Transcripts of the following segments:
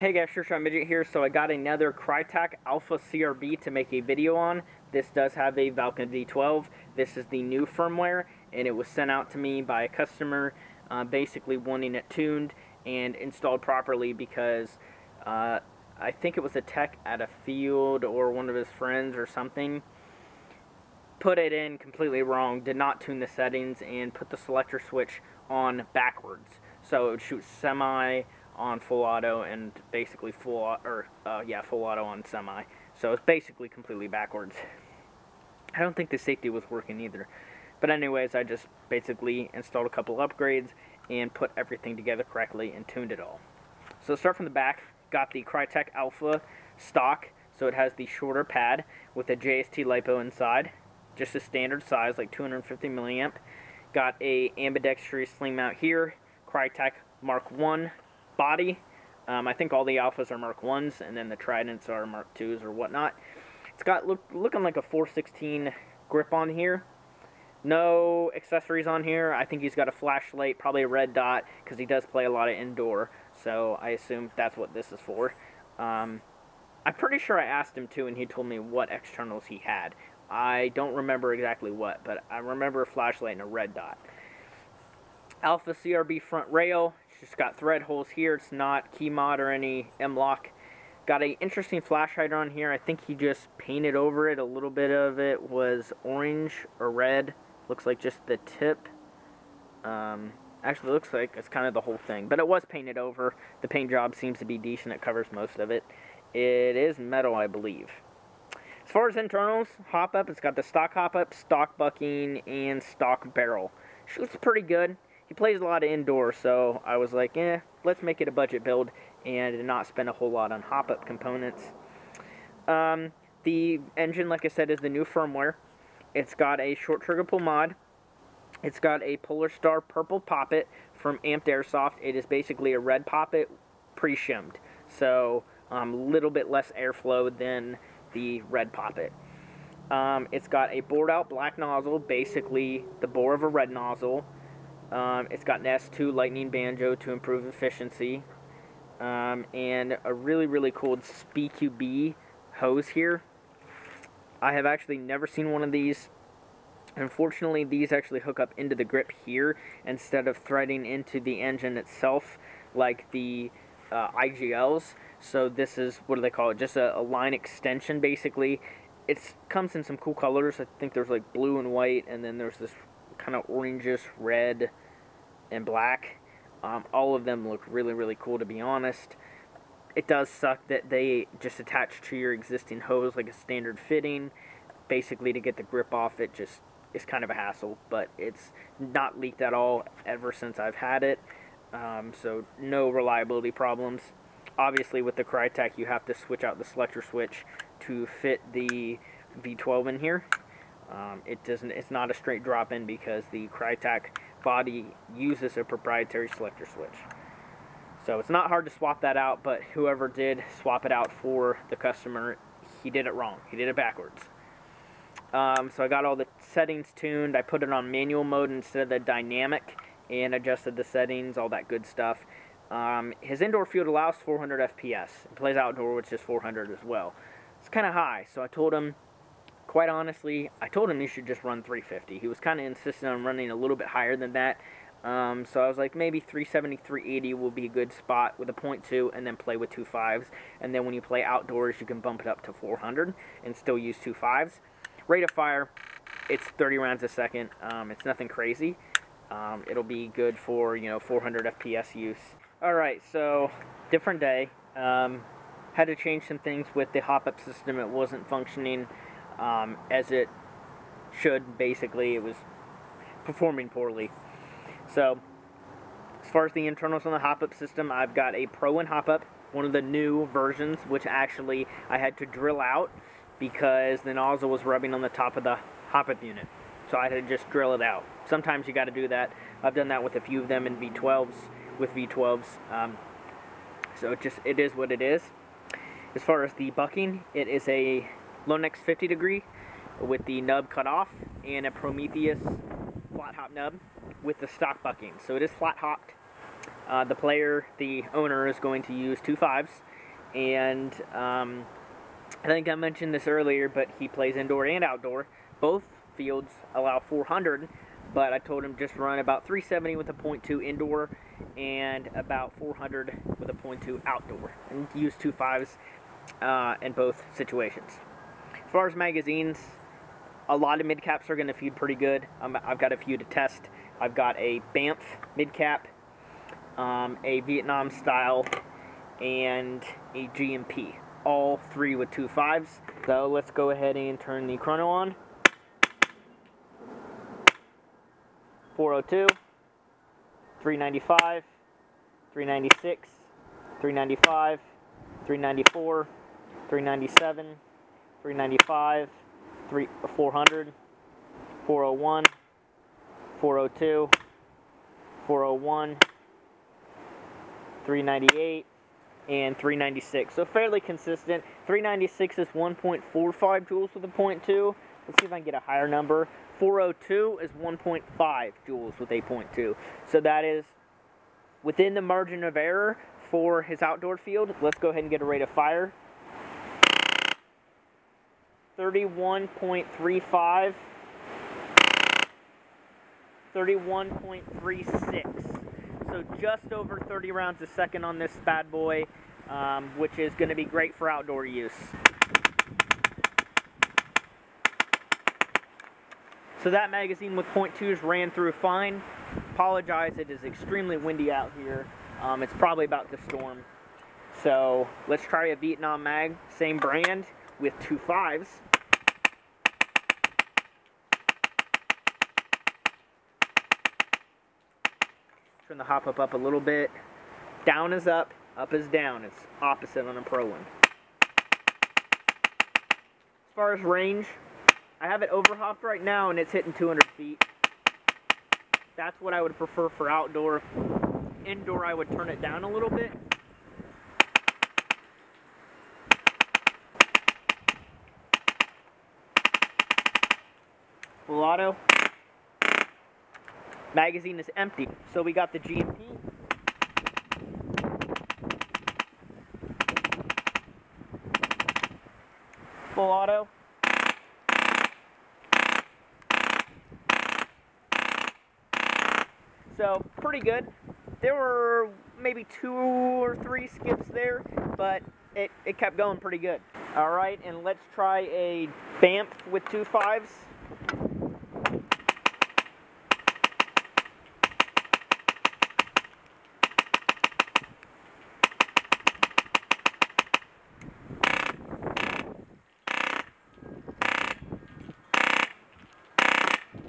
Hey guys, Sure Midget here. So I got another KRYTAC Alpha CRB to make a video on. This does have a Valken V12. This is the new firmware, and it was sent out to me by a customer basically wanting it tuned and installed properly because I think it was a tech at a field or one of his friends or something put it in completely wrong, did not tune the settings, and put the selector switch on backwards. So it would shoot semi on full auto and basically full auto on semi. So it's basically completely backwards. I don't think the safety was working either. But anyways, I just basically installed a couple upgrades and put everything together correctly and tuned it all. So let's start from the back. Got the KRYTAC Alpha stock, so it has the shorter pad with a JST LiPo inside. Just a standard size, like 250 milliamp. Got a ambidextrous sling mount here. KRYTAC Mark 1 body. I think all the Alphas are Mark 1s, and then the Tridents are Mark 2s or whatnot. It's got looking like a 416 grip on here. No accessories on here. I think he's got a flashlight, probably a red dot, because he does play a lot of indoor, so I assume that's what this is for. I'm pretty sure I asked him to, and he told me what externals he had. I don't remember exactly what, but I remember a flashlight and a red dot. Alpha CRB front rail. It's just got thread holes here. It's not key mod or any M-lock. Got an interesting flash hider on here. I think he just painted over it. A little bit of it was orange or red. Looks like just the tip. Actually, looks like it's kind of the whole thing. But it was painted over. The paint job seems to be decent. It covers most of it. It is metal, I believe. As far as internals, hop-up, it's got the stock hop-up, stock bucking, and stock barrel. Shoots pretty good. He plays a lot of indoor, so I was like, let's make it a budget build and not spend a whole lot on hop-up components. The engine, like I said, is the new firmware. It's got a short trigger pull mod. It's got a Polar Star purple poppet from Amped Airsoft. It is basically a red poppet pre-shimmed, so a little bit less airflow than the red poppet. It's got a bored out black nozzle, basically the bore of a red nozzle. It's got an S2 lightning banjo to improve efficiency, and a really cool SPQB hose here. I have actually never seen one of these. Unfortunately, these actually hook up into the grip here instead of threading into the engine itself like the IGLs. So this is, what do they call it, just a line extension basically. It comes in some cool colors. I think there's like blue and white, and then there's this kind of orangish red and black. All of them look really cool, to be honest. It does suck that they just attach to your existing hose like a standard fitting. Basically, to get the grip off, it just is kind of a hassle, but it's not leaked at all ever since I've had it. So no reliability problems. Obviously, with the KRYTAC, you have to switch out the selector switch to fit the V12 in here. It's not a straight drop in because the KRYTAC body uses a proprietary selector switch. So it's not hard to swap that out, but whoever did swap it out for the customer, he did it wrong. He did it backwards. So I got all the settings tuned. I put it on manual mode instead of the dynamic and adjusted the settings, all that good stuff. His indoor field allows 400 FPS. It plays outdoor, which is 400 as well. It's kind of high, so I told him, quite honestly, I told him he should just run 350. He was kind of insistent on running a little bit higher than that. So I was like, maybe 370, 380 will be a good spot with a 0.2 and then play with 2.5s. And then when you play outdoors, you can bump it up to 400 and still use 2.5s. Rate of fire, it's 30 rounds a second. It's nothing crazy. It'll be good for, 400 FPS use. Alright, so different day. Had to change some things with the hop-up system. It wasn't functioning as it should. Basically, it was performing poorly. So, as far as the internals on the hop-up system, I've got a Pro and hop-up, one of the new versions, which actually I had to drill out because the nozzle was rubbing on the top of the hop-up unit. So I had to just drill it out. Sometimes you got to do that. I've done that with a few of them in V12s, with V12s. So it is what it is. As far as the bucking, it is a Lonex 50 degree with the nub cut off and a Prometheus flat hop nub with the stock bucking. So it is flat hopped. The owner, is going to use 2.5s And I think I mentioned this earlier, but he plays indoor and outdoor. Both fields allow 400, but I told him just run about 370 with a .2 indoor and about 400 with a .2 outdoor, and use 2.5s in both situations. As far as magazines, a lot of mid-caps are going to feed pretty good. I've got a few to test. I've got a Banff mid-cap, a Vietnam style, and a GMP. All three with 2.5s. So let's go ahead and turn the chrono on. 402, 395, 396, 395, 394, 397, 395, 400, 401, 402, 401, 398, and 396. So fairly consistent. 396 is 1.45 joules with a .2. Let's see if I can get a higher number. 402 is 1.5 joules with a .2. So that is within the margin of error for his outdoor field. Let's go ahead and get a rate of fire. 31.35, 31.36. So just over 30 rounds a second on this bad boy, which is going to be great for outdoor use. So that magazine with .2s ran through fine. Apologize, it is extremely windy out here. It's probably about to storm. So let's try a Vietnam mag, same brand, with 2.5s. Turn the hop up a little bit. Down is up is down. It's opposite on a Pro one. As far as range, I have it overhopped right now and it's hitting 200 feet. That's what I would prefer for outdoor. Indoor, I would turn it down a little bit. Full auto. Magazine is empty. So we got the GMP. Full auto. So, pretty good. There were maybe 2 or 3 skips there, but it kept going pretty good. Alright, and let's try a Banff with 2.5s.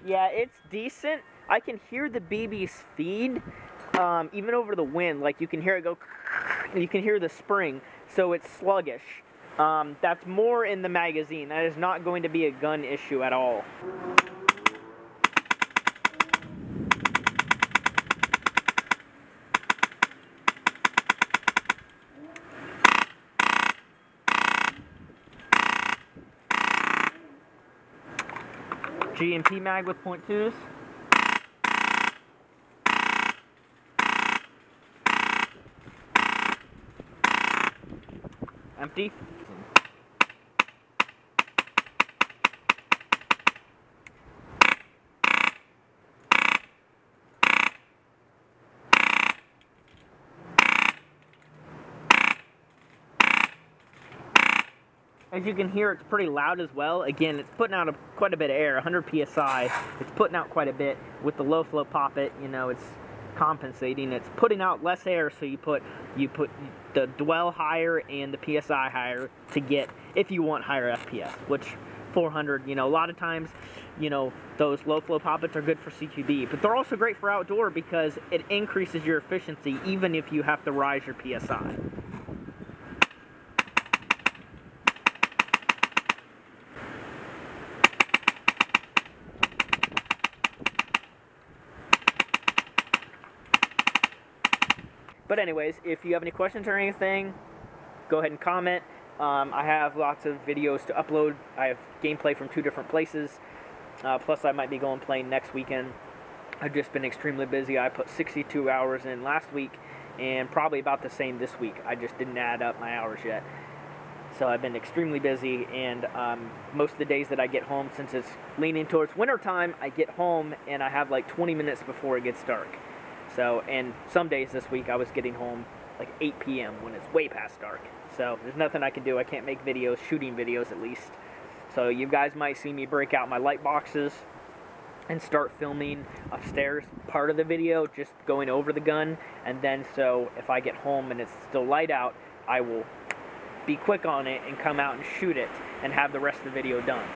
Yeah, it's decent. I can hear the BB's feed, even over the wind. Like, you can hear it go, you can hear the spring, so it's sluggish. That's more in the magazine. That is not going to be a gun issue at all. GMP mag with .2s. Empty. As you can hear, it's pretty loud as well. Again, it's putting out quite a bit of air, 100 psi. It's putting out quite a bit. With the low flow poppet, you know, it's compensating. It's putting out less air, so you put the dwell higher and the psi higher to get, if you want higher FPS, which 400, you know, a lot of times, you know, those low flow poppets are good for CQB, but they're also great for outdoor because it increases your efficiency even if you have to rise your psi. But anyways, if you have any questions or anything, go ahead and comment. I have lots of videos to upload. I have gameplay from 2 different places. Plus, I might be going playing next weekend. I've just been extremely busy. I put 62 hours in last week, and probably about the same this week. I just didn't add up my hours yet. So I've been extremely busy, and most of the days that I get home, since it's leaning towards wintertime, I get home and I have like 20 minutes before it gets dark. So, and some days this week I was getting home like 8 p.m. when it's way past dark. So there's nothing I can do. I can't make videos, shooting videos at least. So you guys might see me break out my light boxes and start filming upstairs part of the video, just going over the gun. And then so if I get home and it's still light out, I will be quick on it and come out and shoot it and have the rest of the video done.